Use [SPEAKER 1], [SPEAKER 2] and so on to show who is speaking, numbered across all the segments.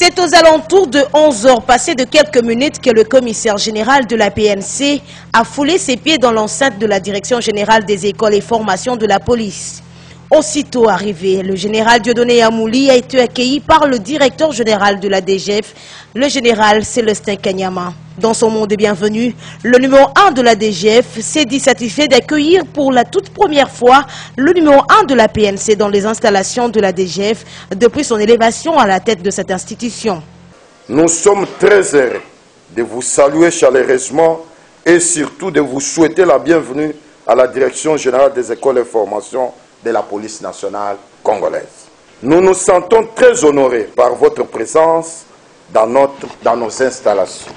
[SPEAKER 1] C'est aux alentours de 11 h passées de quelques minutes que le commissaire général de la PNC a foulé ses pieds dans l'enceinte de la Direction générale des écoles et formations de la police. Aussitôt arrivé, le général Dieudonné Yamouli a été accueilli par le directeur général de la DGF, le général Célestin Kanyama. Dans son mot de bienvenue, le numéro 1 de la DGF s'est dit satisfait d'accueillir pour la toute première fois le numéro 1 de la PNC dans les installations de la DGF depuis son élévation à la tête de cette institution.
[SPEAKER 2] Nous sommes très heureux de vous saluer chaleureusement et surtout de vous souhaiter la bienvenue à la Direction générale des écoles et formations de la police nationale congolaise. Nous nous sentons très honorés par votre présence dans nos installations.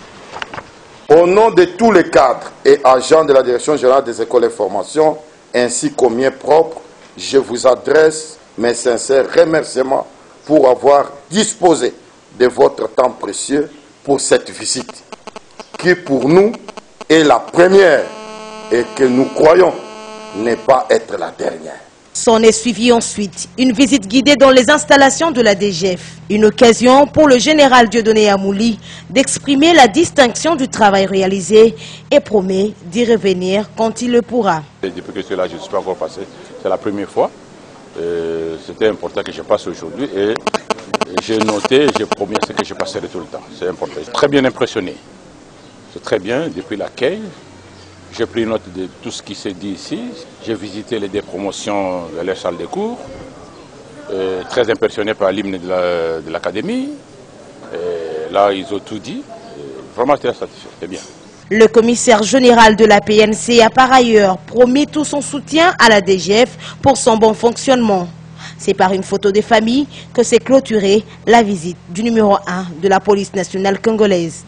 [SPEAKER 2] Au nom de tous les cadres et agents de la Direction générale des écoles et formations, ainsi qu'aux miens propres, je vous adresse mes sincères remerciements pour avoir disposé de votre temps précieux pour cette visite, qui pour nous est la première et que nous croyons ne pas être la dernière.
[SPEAKER 1] S'en est suivi ensuite une visite guidée dans les installations de la DGF. Une occasion pour le général Dieudonné Yamouli d'exprimer la distinction du travail réalisé et promet d'y revenir quand il le pourra.
[SPEAKER 3] Depuis que cela, je ne suis pas encore passé, c'est la première fois. C'était important que je passe aujourd'hui et j'ai noté, j'ai promis que je passerai tout le temps. C'est important. Je suis très bien impressionné. C'est très bien depuis l'accueil. J'ai pris note de tout ce qui s'est dit ici. J'ai visité les deux promotions de leur salle de cours. Très impressionné par l'hymne de l'académie. Là, ils ont tout dit. Vraiment très satisfait. C'est bien.
[SPEAKER 1] Le commissaire général de la PNC a par ailleurs promis tout son soutien à la DGF pour son bon fonctionnement. C'est par une photo de famille que s'est clôturée la visite du numéro 1 de la police nationale congolaise.